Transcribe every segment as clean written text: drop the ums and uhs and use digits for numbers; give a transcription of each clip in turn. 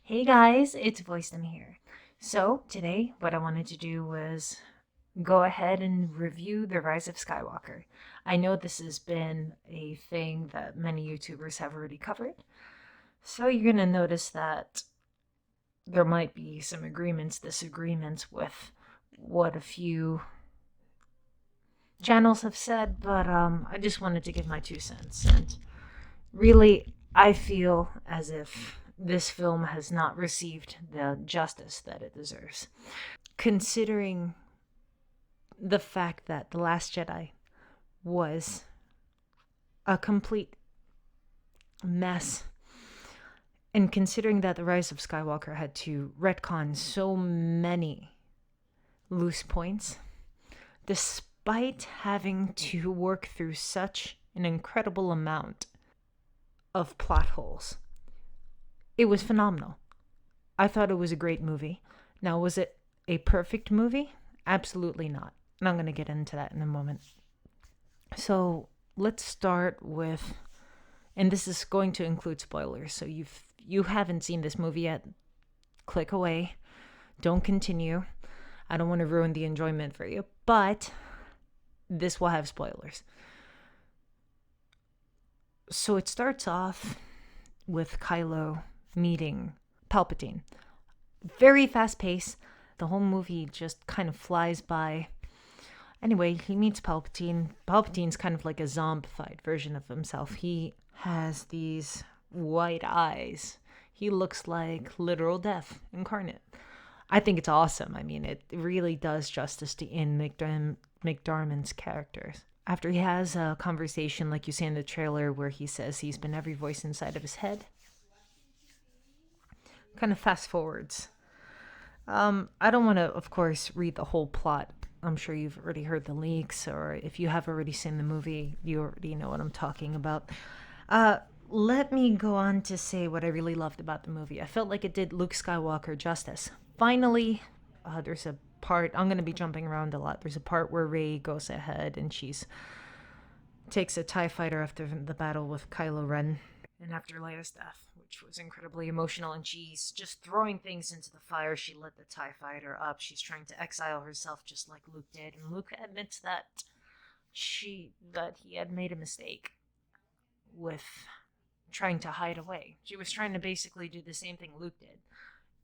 Hey guys, it's Voicem here. So, today, what I wanted to do was go ahead and review The Rise of Skywalker. I know this has been a thing that many YouTubers have already covered, so you're going to notice that there might be some agreements, disagreements with what a few channels have said, but I just wanted to give my 2 cents. And really, I feel as if this film has not received the justice that it deserves. Considering the fact that The Last Jedi was a complete mess, and considering that The Rise of Skywalker had to retcon so many loose points, despite having to work through such an incredible amount of plot holes, it was phenomenal. I thought it was a great movie. Now, was it a perfect movie? Absolutely not. And I'm going to get into that in a moment. So, let's start with, and this is going to include spoilers. So you haven't seen this movie yet, click away. Don't continue. I don't want to ruin the enjoyment for you, but this will have spoilers. So it starts off with Kylo meeting Palpatine. Very fast pace. The whole movie just kind of flies by. Anyway, he meets Palpatine. Palpatine's kind of like a zombified version of himself. He has these white eyes. He looks like literal death incarnate. I think it's awesome. I mean, it really does justice to Ian McDiarmid's characters. After he has a conversation, like you see in the trailer, where he says he's been every voice inside of his head, kind of fast forwards. I don't want to, of course, read the whole plot. I'm sure you've already heard the leaks, or if you have already seen the movie, you already know what I'm talking about. Let me go on to say what I really loved about the movie. I felt like it did Luke Skywalker justice. Finally, there's a part, I'm going to be jumping around a lot. There's a part where Rey goes ahead and she's takes a TIE fighter after the battle with Kylo Ren and after Leia's death, which was incredibly emotional. And she's just throwing things into the fire. She lit the TIE fighter up. She's trying to exile herself just like Luke did. And Luke admits that he had made a mistake with trying to hide away. She was trying to basically do the same thing Luke did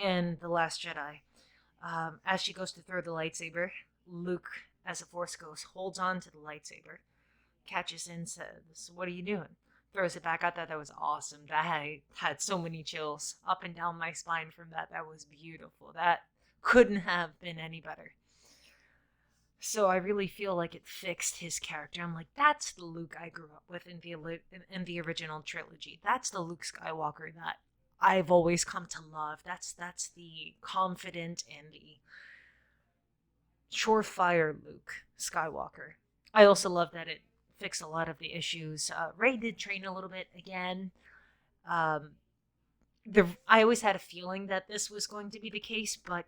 in The Last Jedi. As she goes to throw the lightsaber, Luke, as a Force ghost, holds on to the lightsaber, catches in, says, "What are you doing?" Throws it back. I thought that was awesome. I had so many chills up and down my spine from that. That was beautiful. That couldn't have been any better. So I really feel like it fixed his character. I'm like, that's the Luke I grew up with in the original trilogy. That's the Luke Skywalker that I've always come to love. That's the confident and the surefire Luke Skywalker. I also love that it fixed a lot of the issues. Rey did train a little bit again. Um, I always had a feeling that this was going to be the case, but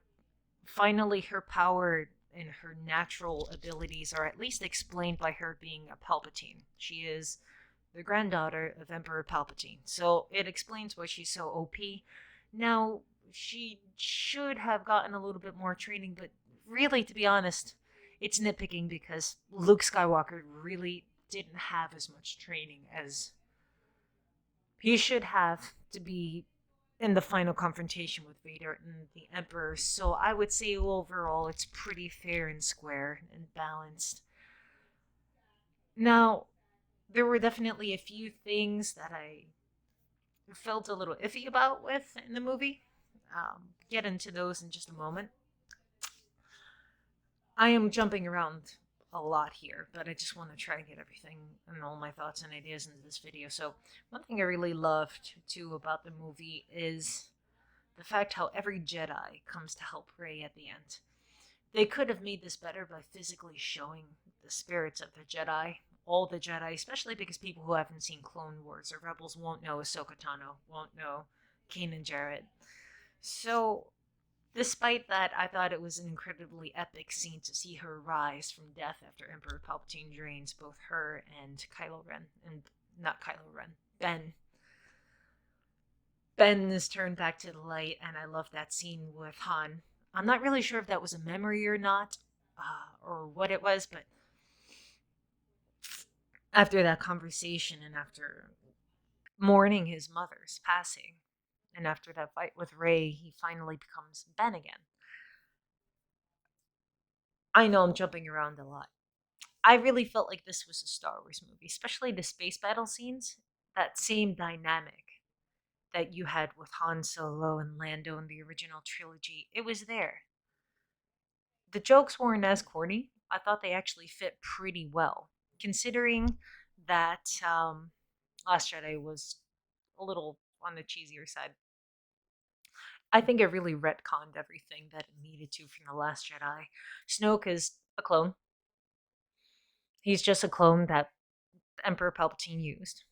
finally her power and her natural abilities are at least explained by her being a Palpatine. She is the granddaughter of Emperor Palpatine, so it explains why she's so OP. Now, she should have gotten a little bit more training, but really, to be honest, it's nitpicking because Luke Skywalker really didn't have as much training as he should have to be in the final confrontation with Vader and the Emperor. So I would say overall it's pretty fair and square and balanced. Now, there were definitely a few things that I felt a little iffy about with in the movie. Get into those in just a moment. I am jumping around a lot here, but I just want to try to get everything and all my thoughts and ideas into this video. So, one thing I really loved too about the movie is the fact how every Jedi comes to help Rey at the end. They could have made this better by physically showing the spirits of the Jedi, all the Jedi, especially because people who haven't seen Clone Wars or Rebels won't know Ahsoka Tano, won't know Kanan Jarrett. So, despite that, I thought it was an incredibly epic scene to see her rise from death after Emperor Palpatine drains both her and Kylo Ren, and not Kylo Ren, Ben. Ben is turned back to the light, and I love that scene with Han. I'm not really sure if that was a memory or not, or what it was, but after that conversation and after mourning his mother's passing, and after that fight with Rey, he finally becomes Ben again. I know I'm jumping around a lot. I really felt like this was a Star Wars movie, especially the space battle scenes. That same dynamic that you had with Han Solo and Lando in the original trilogy, it was there. The jokes weren't as corny. I thought they actually fit pretty well, considering that Last Jedi was a little on the cheesier side. I think it really retconned everything that it needed to from The Last Jedi. Snoke is a clone. He's just a clone that Emperor Palpatine used.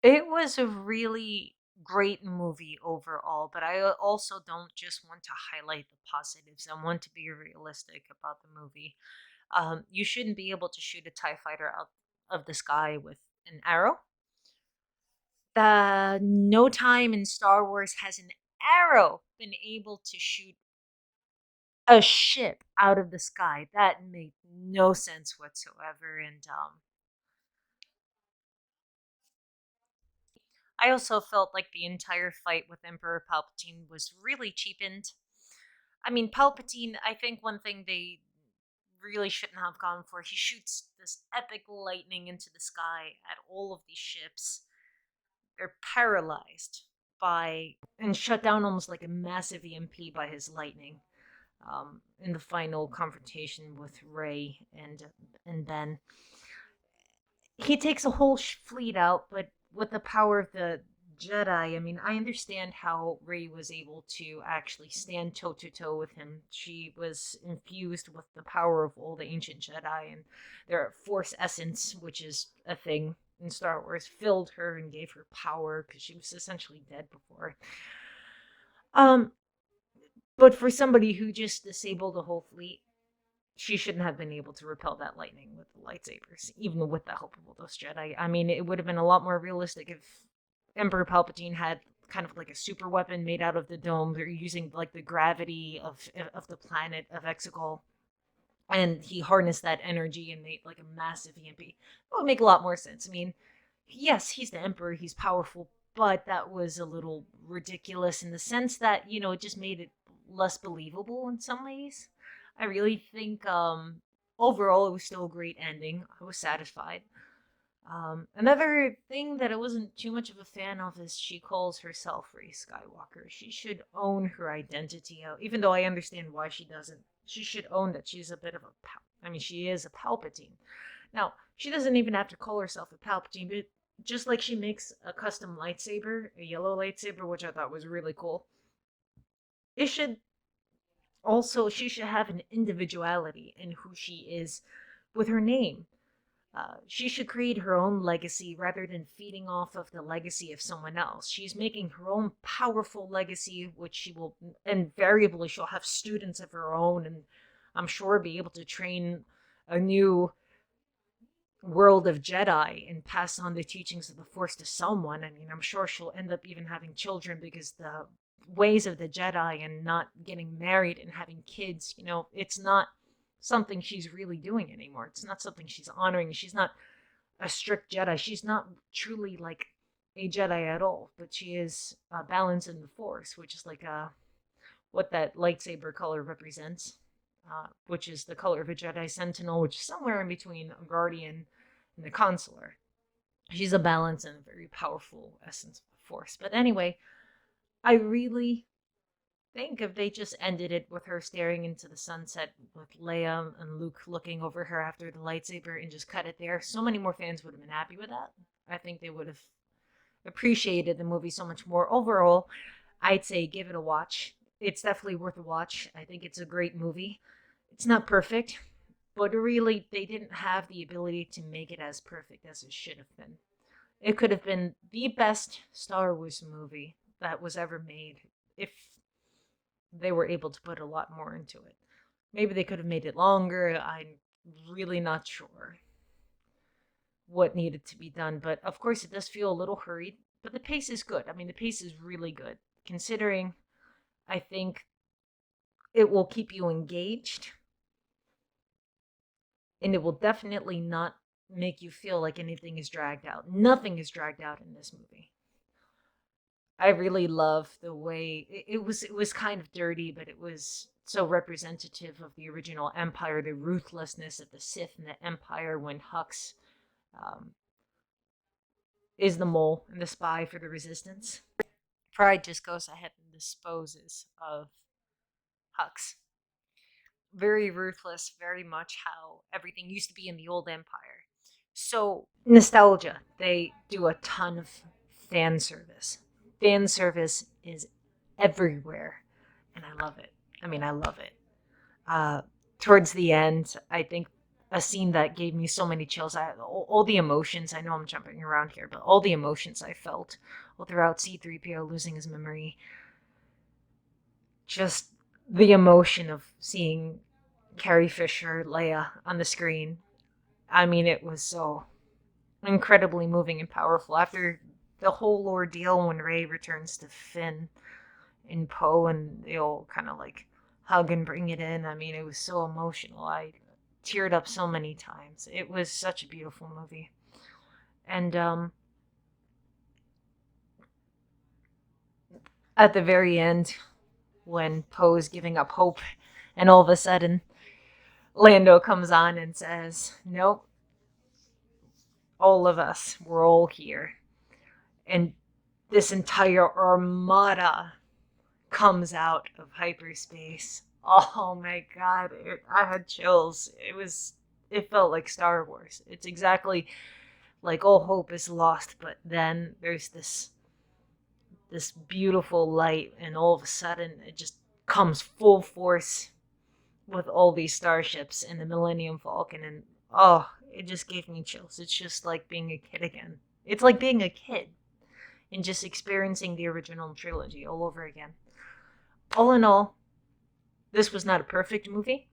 It was a really great movie overall, but I also don't just want to highlight the positives. I want to be realistic about the movie. You shouldn't be able to shoot a TIE fighter out of the sky with an arrow. No time in Star Wars has an arrow been able to shoot a ship out of the sky. That made no sense whatsoever. And I also felt like the entire fight with Emperor Palpatine was really cheapened. I mean, Palpatine, I think one thing they really shouldn't have gone for, he shoots this epic lightning into the sky at all of these ships. They're paralyzed by and shut down almost like a massive EMP by his lightning. In the final confrontation with Rey and Ben, he takes a whole fleet out, but with the power of the Jedi, I mean, I understand how Rey was able to actually stand toe to toe with him. She was infused with the power of all the ancient Jedi, and their Force essence, which is a thing in Star Wars, filled her and gave her power because she was essentially dead before. Um, but for somebody who just disabled a whole fleet, she shouldn't have been able to repel that lightning with the lightsabers, even with the help of all those Jedi. I mean, it would have been a lot more realistic if Emperor Palpatine had kind of like a super weapon made out of the dome. They're using like the gravity of the planet of Exegol, and he harnessed that energy and made like a massive EMP. It would make a lot more sense. I mean, yes, he's the Emperor, he's powerful, but that was a little ridiculous in the sense that it just made it less believable in some ways. I really think overall it was still a great ending. I was satisfied. Another thing that I wasn't too much of a fan of is she calls herself Rey Skywalker. She should own her identity, even though I understand why she doesn't. She should own that she's a bit of I mean, she is a Palpatine. Now, she doesn't even have to call herself a Palpatine, but just like she makes a custom lightsaber, a yellow lightsaber, which I thought was really cool, it should also, she should have an individuality in who she is with her name. She should create her own legacy rather than feeding off of the legacy of someone else. She's making her own powerful legacy, which she will invariably she'll have students of her own, and I'm sure be able to train a new world of Jedi and pass on the teachings of the Force to someone. I mean, I'm sure she'll end up even having children because the ways of the Jedi and not getting married and having kids, it's not something she's really doing anymore. It's not something she's honoring. She's not a strict Jedi. She's not truly like a Jedi at all, but she is balanced in the Force, which is like what that lightsaber color represents, which is the color of a Jedi Sentinel, which is somewhere in between a Guardian and a Consular. She's a balance and a very powerful essence of the Force. But anyway, I really think if they just ended it with her staring into the sunset with Leia and Luke looking over her after the lightsaber and just cut it there, so many more fans would have been happy with that. I think they would have appreciated the movie so much more. Overall, I'd say give it a watch. It's definitely worth a watch. I think it's a great movie. It's not perfect, but really, they didn't have the ability to make it as perfect as it should have been. It could have been the best Star Wars movie that was ever made if they were able to put a lot more into it. Maybe they could have made it longer. I'm really not sure. what needed to be done. But of course, it does feel a little hurried, but the pace is good. I mean, the pace is really good, considering I think it will keep you engaged, and it will definitely not make you feel like anything is dragged out. Nothing is dragged out in this movie. I really love the way it was kind of dirty, but it was so representative of the original Empire, the ruthlessness of the Sith and the Empire when Hux um, is the mole and the spy for the Resistance. Pride just goes ahead and disposes of Hux. Very ruthless, very much how everything used to be in the old Empire. So, nostalgia. They do a ton of fan service. Fan service is everywhere, and I love it. I mean, I love it. Uh, Towards the end, I think a scene that gave me so many chills. All the emotions. I know I'm jumping around here, but all the emotions I felt all throughout C-3PO losing his memory. Just the emotion of seeing Carrie Fisher, Leia, on the screen. I mean, it was so incredibly moving and powerful. After the whole ordeal when Rey returns to Finn and Poe and they all kind of like hug and bring it in. I mean, it was so emotional. I teared up so many times. It was such a beautiful movie. And at the very end, when Poe is giving up hope, and all of a sudden Lando comes on and says, "Nope, all of us, we're all here." And this entire armada comes out of hyperspace. Oh my god, I had chills. It felt like Star Wars. It's exactly like all hope is lost, but then there's this beautiful light, and all of a sudden it just comes full force with all these starships and the Millennium Falcon, and oh, it just gave me chills. It's just like being a kid again. It's like being a kid and just experiencing the original trilogy all over again. All in all, this was not a perfect movie.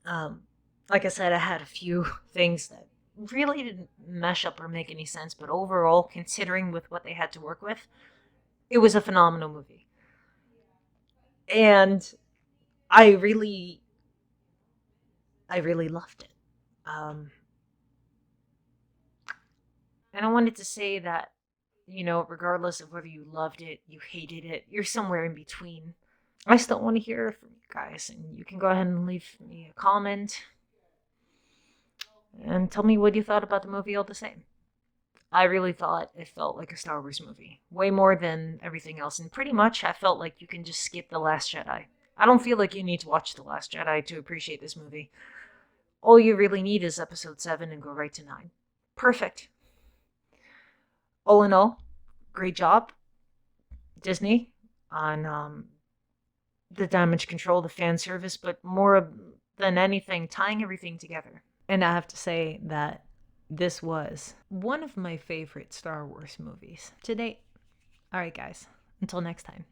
Um, like I said, I had a few things that really didn't mesh up or make any sense, but overall, considering with what they had to work with, it was a phenomenal movie. And I really, I really loved it. Um, and I wanted to say that, regardless of whether you loved it, you hated it, you're somewhere in between. I still want to hear from you guys, and you can go ahead and leave me a comment and tell me what you thought about the movie all the same. I really thought it felt like a Star Wars movie, way more than everything else, and pretty much I felt like you can just skip The Last Jedi. I don't feel like you need to watch The Last Jedi to appreciate this movie. All you really need is episode 7 and go right to 9. Perfect. All in all, great job, Disney, on the damage control, the fan service, but more than anything, tying everything together. And I have to say that this was one of my favorite Star Wars movies to date. All right, guys, until next time.